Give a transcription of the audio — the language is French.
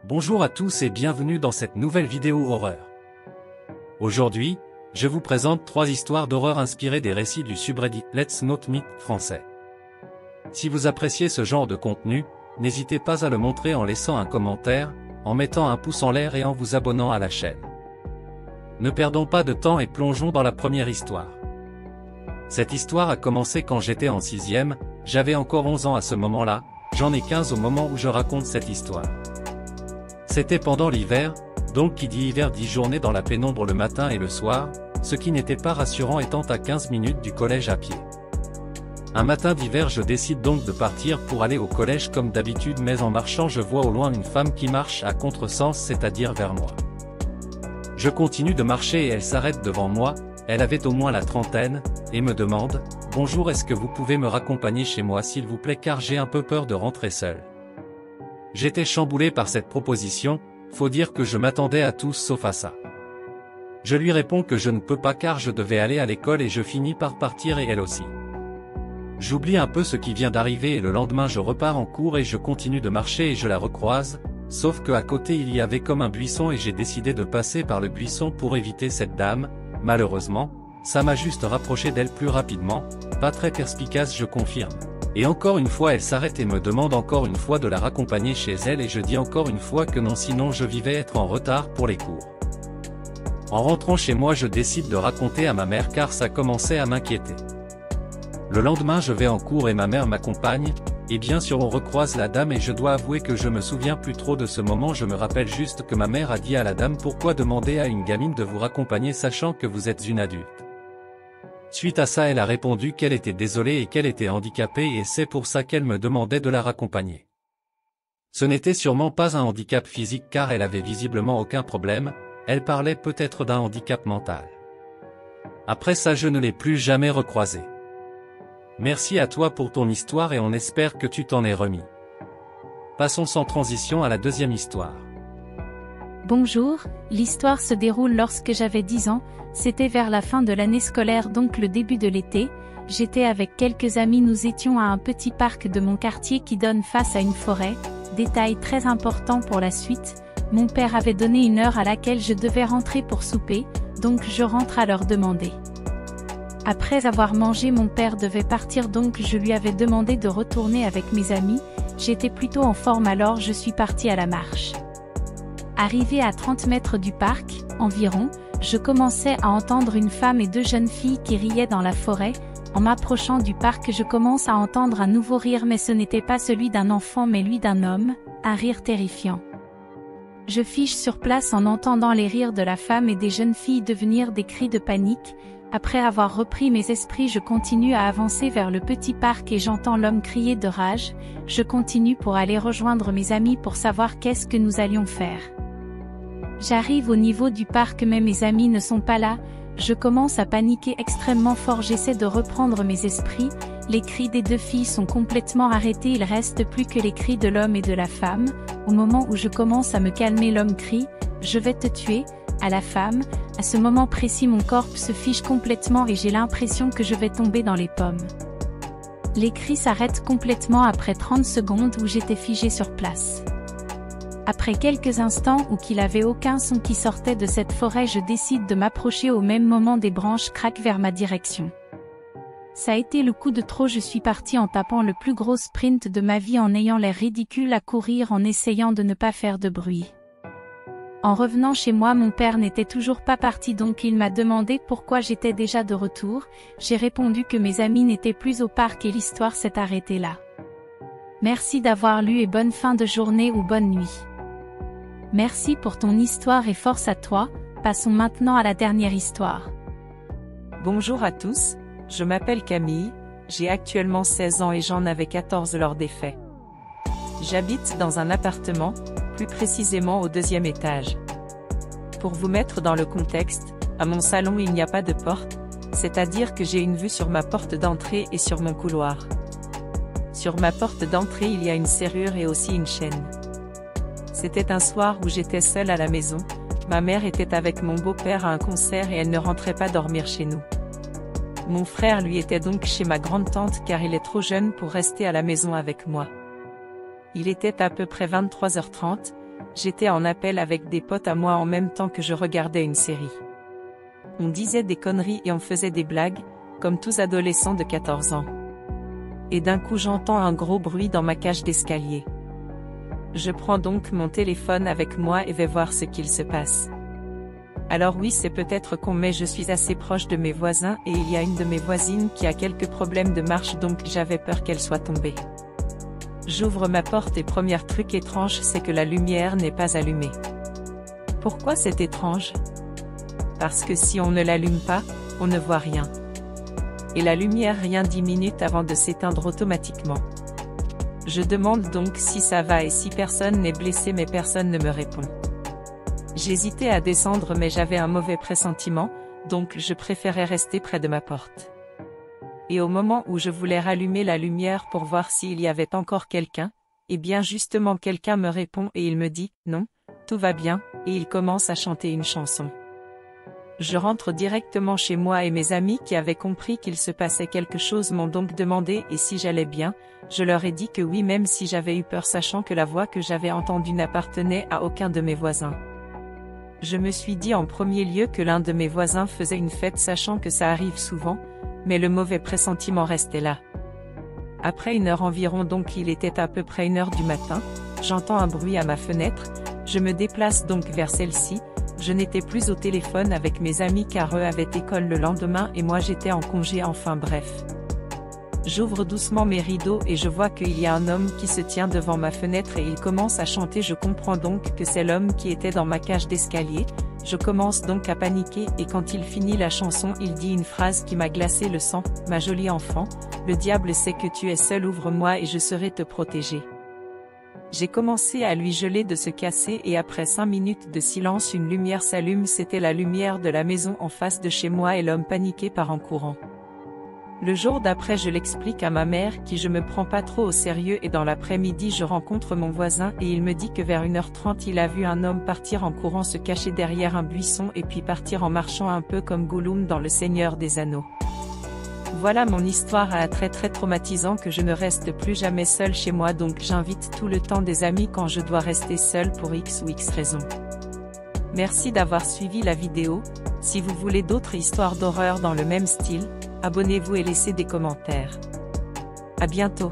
Bonjour à tous et bienvenue dans cette nouvelle vidéo horreur. Aujourd'hui, je vous présente 3 histoires d'horreur inspirées des récits du subreddit Let's Not Meet français. Si vous appréciez ce genre de contenu, n'hésitez pas à le montrer en laissant un commentaire, en mettant un pouce en l'air et en vous abonnant à la chaîne. Ne perdons pas de temps et plongeons dans la première histoire. Cette histoire a commencé quand j'étais en 6e, j'avais encore 11 ans à ce moment-là, j'en ai 15 au moment où je raconte cette histoire. C'était pendant l'hiver, donc qui dit hiver dit journée dans la pénombre le matin et le soir, ce qui n'était pas rassurant étant à 15 minutes du collège à pied. Un matin d'hiver je décide donc de partir pour aller au collège comme d'habitude mais en marchant je vois au loin une femme qui marche à contresens c'est-à-dire vers moi. Je continue de marcher et elle s'arrête devant moi, elle avait au moins la trentaine, et me demande « Bonjour, est-ce que vous pouvez me raccompagner chez moi s'il vous plaît car j'ai un peu peur de rentrer seul ». J'étais chamboulé par cette proposition, faut dire que je m'attendais à tout sauf à ça. Je lui réponds que je ne peux pas car je devais aller à l'école et je finis par partir et elle aussi. J'oublie un peu ce qui vient d'arriver et le lendemain je repars en cours et je continue de marcher et je la recroise, sauf que à côté il y avait comme un buisson et j'ai décidé de passer par le buisson pour éviter cette dame. Malheureusement, ça m'a juste rapproché d'elle plus rapidement, pas très perspicace je confirme. Et encore une fois elle s'arrête et me demande encore une fois de la raccompagner chez elle et je dis encore une fois que non sinon je vivais être en retard pour les cours. En rentrant chez moi je décide de raconter à ma mère car ça commençait à m'inquiéter. Le lendemain je vais en cours et ma mère m'accompagne, et bien sûr on recroise la dame et je dois avouer que je me souviens plus trop de ce moment, je me rappelle juste que ma mère a dit à la dame pourquoi demander à une gamine de vous raccompagner sachant que vous êtes une adulte. Suite à ça elle a répondu qu'elle était désolée et qu'elle était handicapée et c'est pour ça qu'elle me demandait de la raccompagner. Ce n'était sûrement pas un handicap physique car elle avait visiblement aucun problème, elle parlait peut-être d'un handicap mental. Après ça je ne l'ai plus jamais recroisée. Merci à toi pour ton histoire et on espère que tu t'en es remis. Passons sans transition à la deuxième histoire. Bonjour, l'histoire se déroule lorsque j'avais 10 ans, c'était vers la fin de l'année scolaire donc le début de l'été, j'étais avec quelques amis nous étions à un petit parc de mon quartier qui donne face à une forêt, détail très important pour la suite, mon père avait donné une heure à laquelle je devais rentrer pour souper, donc je rentre à leur demander. Après avoir mangé mon père devait partir donc je lui avais demandé de retourner avec mes amis, j'étais plutôt en forme alors je suis partie à la marche. Arrivé à 30 mètres du parc, environ, je commençais à entendre une femme et 2 jeunes filles qui riaient dans la forêt. En m'approchant du parc je commence à entendre un nouveau rire mais ce n'était pas celui d'un enfant mais lui d'un homme, un rire terrifiant. Je fiche sur place en entendant les rires de la femme et des jeunes filles devenir des cris de panique. Après avoir repris mes esprits je continue à avancer vers le petit parc et j'entends l'homme crier de rage. Je continue pour aller rejoindre mes amis pour savoir qu'est-ce que nous allions faire. J'arrive au niveau du parc mais mes amis ne sont pas là, je commence à paniquer extrêmement fort, j'essaie de reprendre mes esprits, les cris des 2 filles sont complètement arrêtés, il reste plus que les cris de l'homme et de la femme. Au moment où je commence à me calmer l'homme crie « Je vais te tuer » à la femme, à ce moment précis mon corps se fiche complètement et j'ai l'impression que je vais tomber dans les pommes. Les cris s'arrêtent complètement après 30 secondes où j'étais figé sur place. Après quelques instants où qu'il avait aucun son qui sortait de cette forêt je décide de m'approcher au même moment des branches craquent vers ma direction. Ça a été le coup de trop, je suis parti en tapant le plus gros sprint de ma vie en ayant l'air ridicule à courir en essayant de ne pas faire de bruit. En revenant chez moi mon père n'était toujours pas parti donc il m'a demandé pourquoi j'étais déjà de retour, j'ai répondu que mes amis n'étaient plus au parc et l'histoire s'est arrêtée là. Merci d'avoir lu et bonne fin de journée ou bonne nuit. Merci pour ton histoire et force à toi, passons maintenant à la dernière histoire. Bonjour à tous, je m'appelle Camille, j'ai actuellement 16 ans et j'en avais 14 lors des faits. J'habite dans un appartement, plus précisément au 2e étage. Pour vous mettre dans le contexte, à mon salon il n'y a pas de porte, c'est-à-dire que j'ai une vue sur ma porte d'entrée et sur mon couloir. Sur ma porte d'entrée il y a une serrure et aussi une chaîne. C'était un soir où j'étais seule à la maison, ma mère était avec mon beau-père à un concert et elle ne rentrait pas dormir chez nous. Mon frère lui était donc chez ma grande-tante car il est trop jeune pour rester à la maison avec moi. Il était à peu près 23h30, j'étais en appel avec des potes à moi en même temps que je regardais une série. On disait des conneries et on faisait des blagues, comme tous adolescents de 14 ans. Et d'un coup j'entends un gros bruit dans ma cage d'escalier. Je prends donc mon téléphone avec moi et vais voir ce qu'il se passe. Alors oui, c'est peut-être con, mais je suis assez proche de mes voisins et il y a une de mes voisines qui a quelques problèmes de marche, donc j'avais peur qu'elle soit tombée. J'ouvre ma porte et premier truc étrange, c'est que la lumière n'est pas allumée. Pourquoi c'est étrange? Parce que si on ne l'allume pas, on ne voit rien. Et la lumière rien 10 minutes avant de s'éteindre automatiquement. Je demande donc si ça va et si personne n'est blessé, mais personne ne me répond. J'hésitais à descendre mais j'avais un mauvais pressentiment, donc je préférais rester près de ma porte. Et au moment où je voulais rallumer la lumière pour voir s'il y avait encore quelqu'un, eh bien justement quelqu'un me répond et il me dit « Non, tout va bien » et il commence à chanter une chanson. Je rentre directement chez moi et mes amis qui avaient compris qu'il se passait quelque chose m'ont donc demandé et si j'allais bien. Je leur ai dit que oui, même si j'avais eu peur, sachant que la voix que j'avais entendue n'appartenait à aucun de mes voisins. Je me suis dit en premier lieu que l'un de mes voisins faisait une fête, sachant que ça arrive souvent, mais le mauvais pressentiment restait là. Après 1 heure environ, donc il était à peu près 1 heure du matin, j'entends un bruit à ma fenêtre, je me déplace donc vers celle-ci. Je n'étais plus au téléphone avec mes amis car eux avaient école le lendemain et moi j'étais en congé, enfin bref. J'ouvre doucement mes rideaux et je vois qu'il y a un homme qui se tient devant ma fenêtre et il commence à chanter. Je comprends donc que c'est l'homme qui était dans ma cage d'escalier. Je commence donc à paniquer et quand il finit la chanson, il dit une phrase qui m'a glacé le sang. « Ma jolie enfant, le diable sait que tu es seule, ouvre-moi et je saurai te protéger. » J'ai commencé à lui geler de se casser et après 5 minutes de silence, une lumière s'allume. C'était la lumière de la maison en face de chez moi et l'homme paniqué part en courant. Le jour d'après, je l'explique à ma mère qui je me prends pas trop au sérieux et dans l'après-midi je rencontre mon voisin et il me dit que vers 1h30 il a vu un homme partir en courant, se cacher derrière un buisson et puis partir en marchant un peu comme Gollum dans Le Seigneur des Anneaux. Voilà mon histoire à très traumatisant que je ne reste plus jamais seule chez moi, donc j'invite tout le temps des amis quand je dois rester seule pour X ou X raison. Merci d'avoir suivi la vidéo. Si vous voulez d'autres histoires d'horreur dans le même style, abonnez-vous et laissez des commentaires. À bientôt.